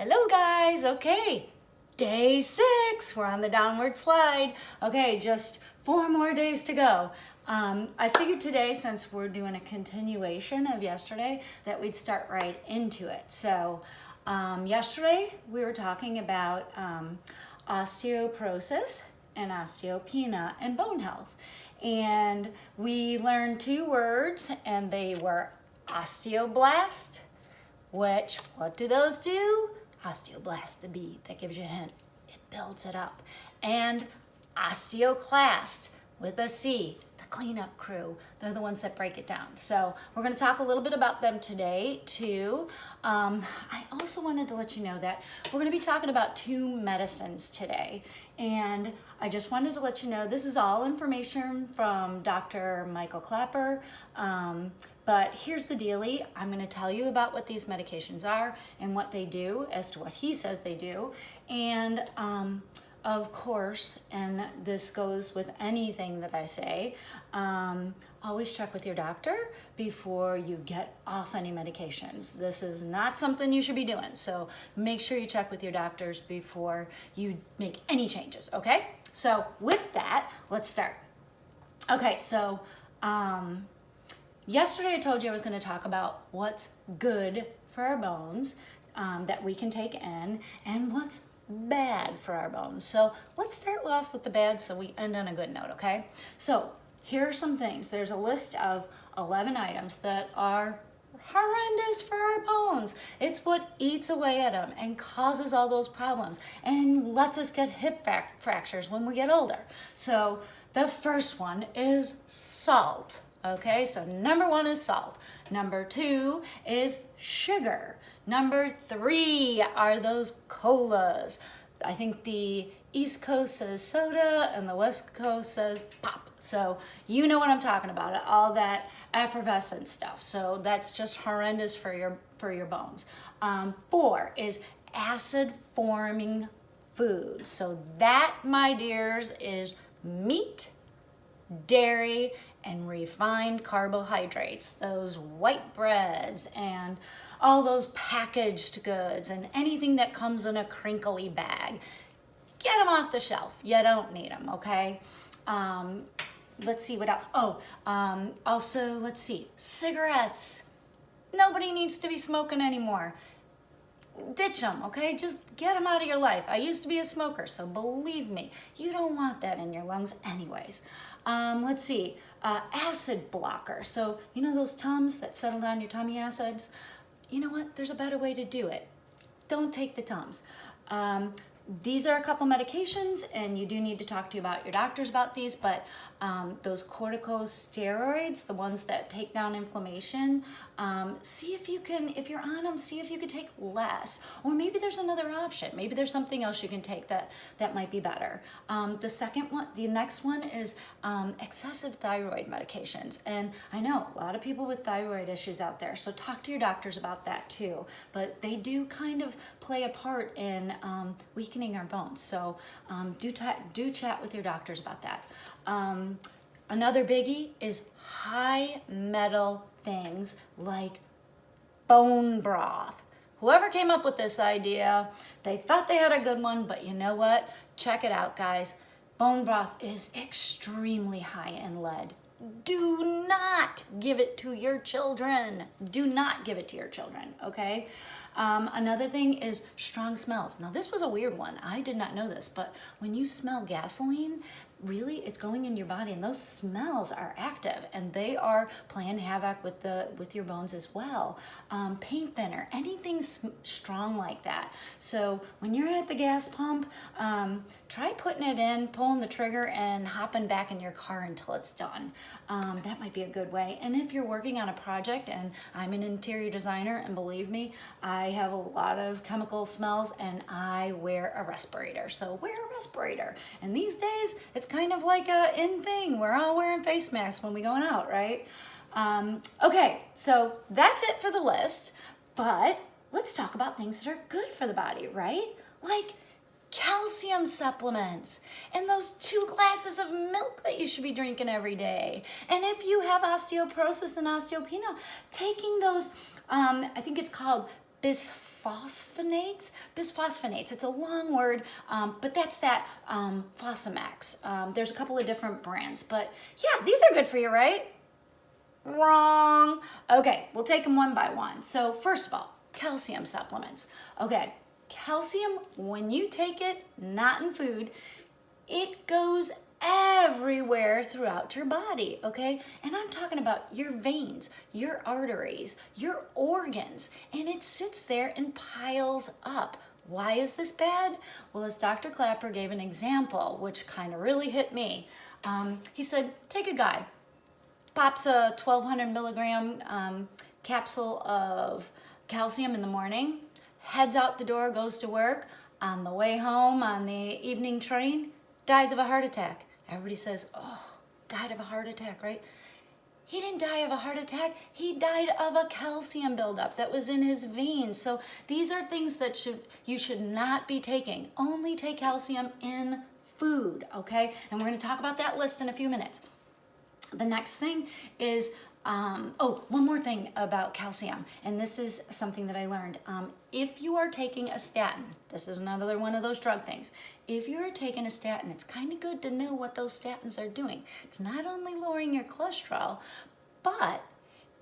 Hello guys, okay, day 6, we're on the downward slide. Okay, just 4 more days to go. I figured today, since we're doing a continuation of yesterday, that we'd start right into it. So yesterday we were talking about osteoporosis and osteopenia and bone health. And we learned 2 words, and they were osteoblast, which, what do those do? Osteoblast, the B, that gives you a hint. It builds it up. And osteoclast, with a C, the cleanup crew. They're the ones that break it down. So we're going to talk a little bit about them today too. I also wanted to let you know that we're going to be talking about 2 medicines today. And I just wanted to let you know this is all information from Dr. Michael Clapper. But here's the dealie. I'm going to tell you about what these medications are and what they do as to what he says they do. And of course, and this goes with anything that I say, always check with your doctor before you get off any medications. This is not something you should be doing. So make sure you check with your doctors before you make any changes, okay? So with that, let's start. Okay, so yesterday I told you I was going to talk about what's good for our bones that we can take in and what's bad for our bones. So let's start off with the bad so we end on a good note, okay? So here are some things. There's a list of 11 items that are horrendous for our bones. It's what eats away at them and causes all those problems and lets us get hip fractures when we get older. So the first one is salt. Okay, so number 1 is salt. Number 2 is sugar. Number 3 are those colas. I think the East Coast says soda and the West Coast says pop. So you know what I'm talking about, all that effervescent stuff. So that's just horrendous for your bones. 4 is acid forming food. So that, my dears, is meat, dairy, and refined carbohydrates, those white breads and all those packaged goods and anything that comes in a crinkly bag. Get them off the shelf. You don't need them, okay? Let's see what else. Also, let's see, cigarettes. Nobody needs to be smoking anymore. Ditch them, okay? Just get them out of your life. I used to be a smoker, so believe me, you don't want that in your lungs anyways. Let's see, acid blocker. So, you know those Tums that settle down your tummy acids? You know what? There's a better way to do it. Don't take the Tums. These are a couple medications, and you do need to talk to about your doctors about these, but those corticosteroids, the ones that take down inflammation, see if you can, if you're on them, see if you could take less. Or maybe there's another option. Maybe there's something else you can take that might be better. The next one is excessive thyroid medications. And I know a lot of people with thyroid issues out there, so talk to your doctors about that too. But they do kind of play a part in weakening our bones. So do chat with your doctors about that. Another biggie is high metal things like bone broth. Whoever came up with this idea, they thought they had a good one, but you know what? Check it out, guys. Bone broth is extremely high in lead. Do not give it to your children. Do not give it to your children, okay? Another thing is strong smells. Now, this was a weird one. I did not know this, but when you smell gasoline, really, it's going in your body, and those smells are active, and they are playing havoc with your bones as well. Paint thinner, anything strong like that. So when you're at the gas pump, try putting it in, pulling the trigger, and hopping back in your car until it's done. That might be a good way. And if you're working on a project, and I'm an interior designer, and believe me, I have a lot of chemical smells, and I wear a respirator. So wear a respirator. And these days, it's kind of like a in thing. We're all wearing face masks when we going out, right? Okay, so that's it for the list, but let's talk about things that are good for the body, right? Like calcium supplements and those 2 glasses of milk that you should be drinking every day. And if you have osteoporosis and osteopenia, taking those, I think it's called bisphosphonate bisphosphonates. It's a long word, but that's that Fosamax. There's a couple of different brands, but yeah, these are good for you, right? Wrong. Okay, we'll take them one by one. So first of all, calcium supplements. Okay, calcium, when you take it, not in food, it goes everywhere throughout your body, okay? And I'm talking about your veins, your arteries, your organs, and it sits there and piles up. Why is this bad? Well, as Dr. Clapper gave an example, which kind of really hit me. He said, take a guy, pops a 1,200 milligram capsule of calcium in the morning, heads out the door, goes to work, on the way home on the evening train, dies of a heart attack. Everybody says, oh, died of a heart attack, right? He didn't die of a heart attack. He died of a calcium buildup that was in his veins. So these are things that you should not be taking. Only take calcium in food, okay? And we're going to talk about that list in a few minutes. The next thing is, one more thing about calcium, and this is something that I learned. If you are taking a statin, this is another one of those drug things. If you're taking a statin, it's kind of good to know what those statins are doing. It's not only lowering your cholesterol, but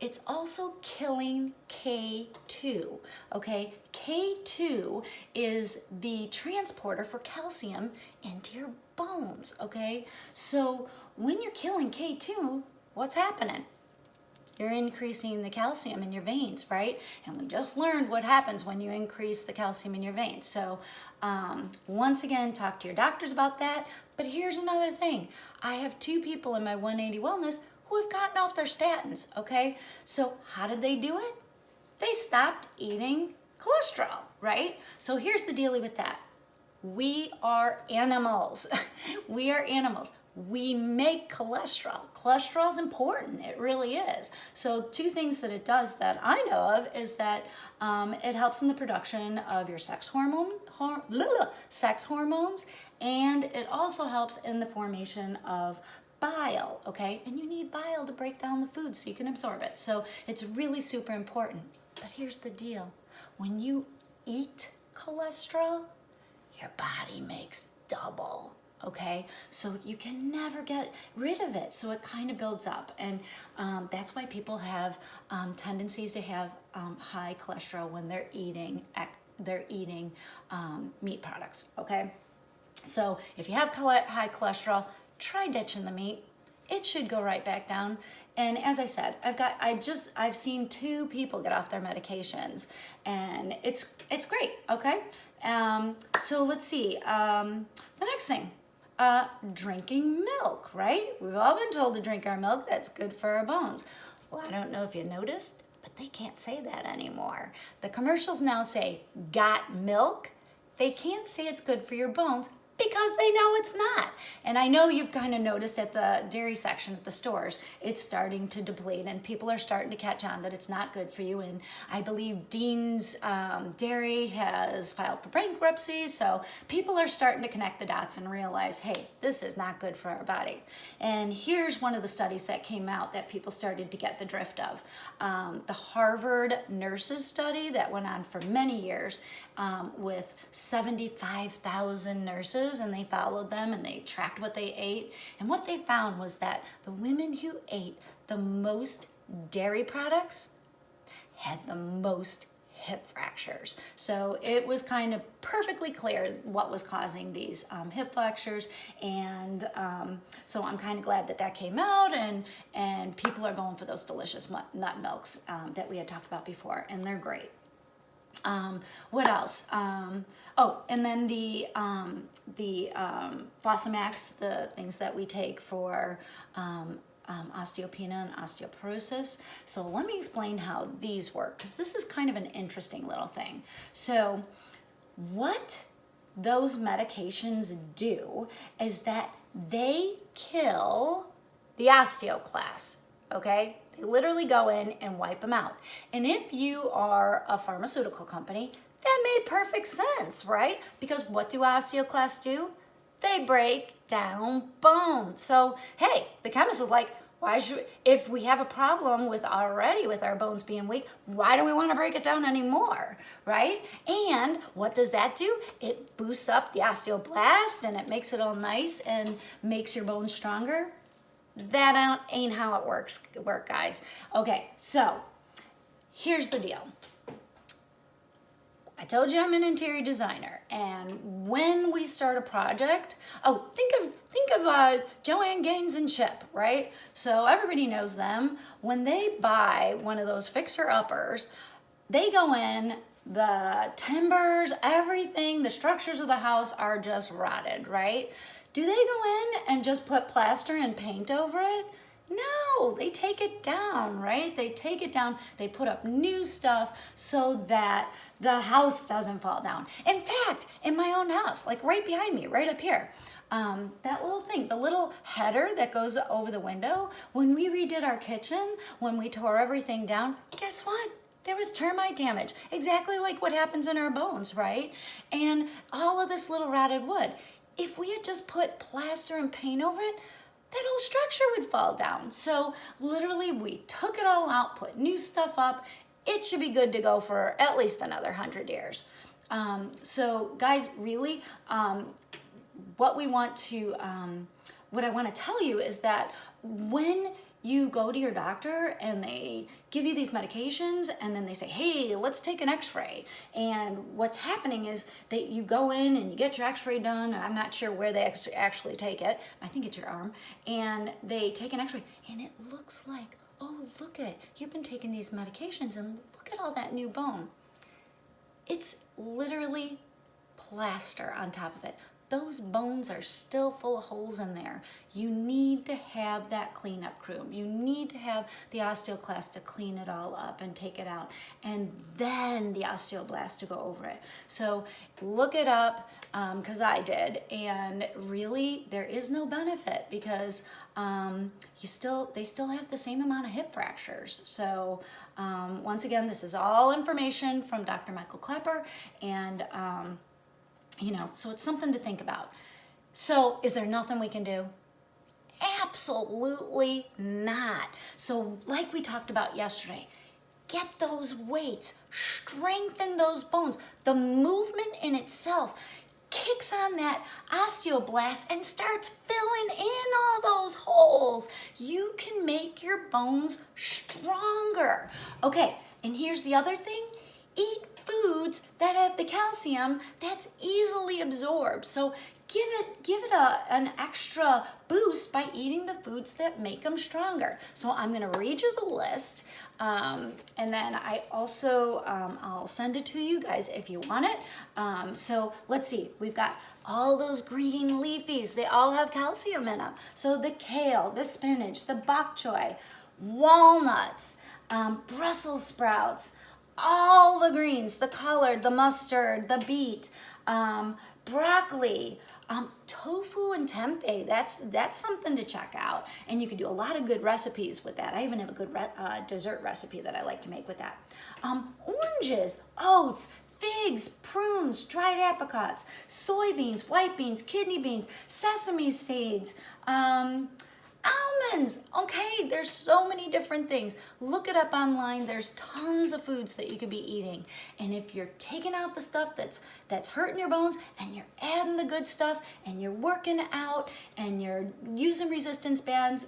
it's also killing K2, okay? K2 is the transporter for calcium into your bones, okay? So when you're killing K2, what's happening? You're increasing the calcium in your veins, right? And we just learned what happens when you increase the calcium in your veins. So once again, talk to your doctors about that. But here's another thing. I have 2 people in my 180 Wellness who have gotten off their statins, okay? So how did they do it? They stopped eating cholesterol, right? So here's the deal with that. We are animals. We are animals. We make cholesterol. Cholesterol is important. It really is. So 2 things that it does that I know of is that it helps in the production of your sex hormones, and it also helps in the formation of bile, okay? And you need bile to break down the food so you can absorb it. So it's really super important. But here's the deal. When you eat cholesterol, your body makes double. Okay, so you can never get rid of it. So it kind of builds up, and that's why people have tendencies to have high cholesterol when they're eating meat products. Okay, so if you have high cholesterol, try ditching the meat. It should go right back down. And as I said, I've seen 2 people get off their medications, and it's great. Okay, so let's see. The next thing. Drinking milk, right? We've all been told to drink our milk. That's good for our bones. Well, I don't know if you noticed, but they can't say that anymore. The commercials now say, got milk? They can't say it's good for your bones because they know it's not. And I know you've kind of noticed at the dairy section at the stores, it's starting to deplete, and people are starting to catch on that it's not good for you. And I believe Dean's Dairy has filed for bankruptcy, so people are starting to connect the dots and realize, hey, this is not good for our body. And here's one of the studies that came out that people started to get the drift of. The Harvard nurses study that went on for many years with 75,000 nurses, and they followed them and they tracked what they ate. And what they found was that the women who ate the most dairy products had the most hip fractures. So it was kind of perfectly clear what was causing these hip fractures, and so I'm kind of glad that that came out, and people are going for those delicious nut milks that we had talked about before, and they're great. What else? And then the Fosamax, the things that we take for osteopenia and osteoporosis. So let me explain how these work, because this is kind of an interesting little thing. So what those medications do is that they kill the osteoclasts, okay? They literally go in and wipe them out. And if you are a pharmaceutical company, that made perfect sense, right? Because what do osteoclasts do? They break down bone. So, hey, the chemist is like, Why should, if we have a problem with already with our bones being weak, why do we want to break it down anymore, right? And what does that do? It boosts up the osteoblast and it makes it all nice and makes your bones stronger. That ain't how it works, guys. Okay, so here's the deal. I told you I'm an interior designer, and when we start a project, think of Joanne Gaines and Chip, right? So everybody knows them. When they buy one of those fixer-uppers, they go in, the timbers, everything, the structures of the house are just rotted, right? Do they go in and just put plaster and paint over it? No, they take it down, right? They take it down, they put up new stuff so that the house doesn't fall down. In fact, in my own house, like right behind me, right up here, that little thing, the little header that goes over the window, when we redid our kitchen, when we tore everything down, guess what? There was termite damage, exactly like what happens in our bones, right? And all of this little rotted wood. If we had just put plaster and paint over it, that whole structure would fall down. So literally we took it all out, put new stuff up. It should be good to go for at least another 100 years. So guys, really, what I want to tell you is that when you go to your doctor and they give you these medications and then they say, hey, let's take an x-ray. And what's happening is that you go in and you get your x-ray done. I'm not sure where they actually take it. I think it's your arm. And they take an x-ray and it looks like, oh, look at, you've been taking these medications and look at all that new bone. It's literally plaster on top of it. Those bones are still full of holes in there. You need to have that cleanup crew. You need to have the osteoclast to clean it all up and take it out, and then the osteoblast to go over it. So look it up, because I did, and really there is no benefit because they still have the same amount of hip fractures. So once again, this is all information from Dr. Michael Klepper, and so it's something to think about. So is there nothing we can do? Absolutely not. So like we talked about yesterday, get those weights, strengthen those bones. The movement in itself kicks on that osteoblast and starts filling in all those holes. You can make your bones stronger. Okay, and here's the other thing. Eat foods that have the calcium that's easily absorbed. So give it an extra boost by eating the foods that make them stronger. So I'm going to read you the list, and then I also I'll send it to you guys if you want it. So let's see, we've got all those green leafies. They all have calcium in them. So the kale, the spinach, the bok choy, walnuts, Brussels sprouts, all the greens, the collard, the mustard, the beet, broccoli, tofu and tempeh. That's something to check out, and you can do a lot of good recipes with that. I even have a good dessert recipe that I like to make with that. Oranges, oats, figs, prunes, dried apricots, soybeans, white beans, kidney beans, sesame seeds, almonds. Okay, there's so many different things. Look it up online. There's tons of foods that you could be eating. And if you're taking out the stuff that's hurting your bones and you're adding the good stuff and you're working out and you're using resistance bands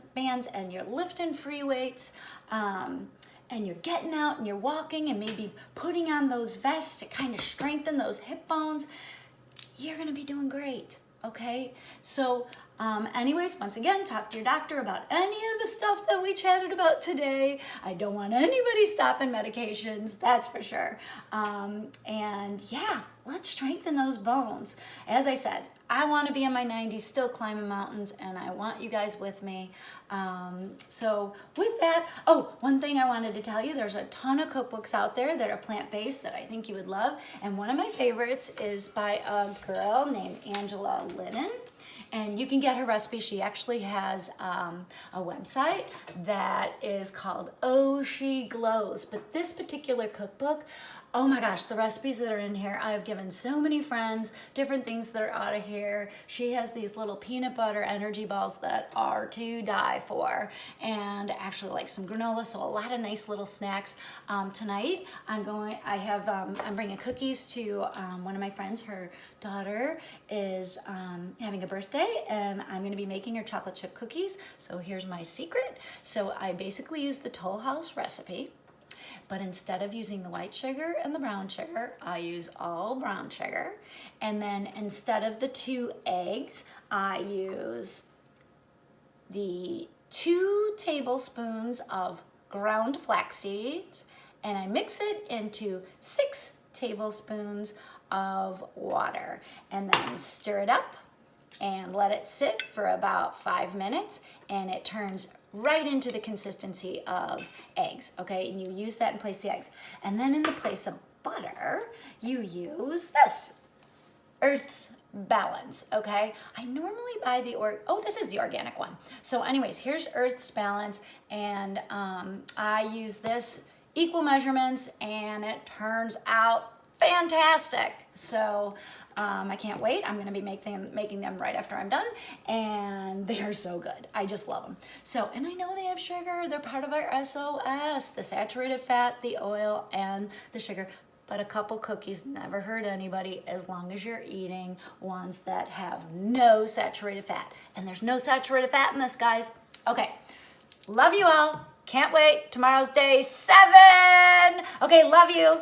and you're lifting free weights, and you're getting out and you're walking and maybe putting on those vests to kind of strengthen those hip bones, you're going to be doing great. Okay, so anyways, once again, talk to your doctor about any of the stuff that we chatted about today. I don't want anybody stopping medications, that's for sure. And yeah, let's strengthen those bones. As I said, I want to be in my 90s, still climbing mountains, and I want you guys with me. So with that, one thing I wanted to tell you, there's a ton of cookbooks out there that are plant-based that I think you would love. And one of my favorites is by a girl named Angela Lennon. And you can get her recipe. She actually has a website that is called Oh She Glows. But this particular cookbook, Oh my gosh, the recipes that are in here, I have given so many friends different things that are out of here. She has these little peanut butter energy balls that are to die for, and actually like some granola, so a lot of nice little snacks. Tonight, I'm bringing cookies to one of my friends. Her daughter is having a birthday, and I'm gonna be making her chocolate chip cookies. So here's my secret. So I basically use the Toll House recipe. But instead of using the white sugar and the brown sugar, I use all brown sugar. And then instead of the 2 eggs, I use the 2 tablespoons of ground flax seeds, and I mix it into 6 tablespoons of water, and then stir it up and let it sit for about 5 minutes, and it turns right into the consistency of eggs, okay? And you use that in place of the eggs. And then in the place of butter, you use this, Earth's Balance, okay? I normally buy this is the organic one. So anyways, here's Earth's Balance, and I use this equal measurements, and it turns out fantastic. So I can't wait. I'm gonna be making them right after I'm done, and they are so good. I just love them. So, and I know they have sugar. They're part of our SOS, the saturated fat, the oil, and the sugar. But a couple cookies never hurt anybody as long as you're eating ones that have no saturated fat. And there's no saturated fat in this, guys. Okay, love you all. Can't wait. Tomorrow's day 7. Okay, love you.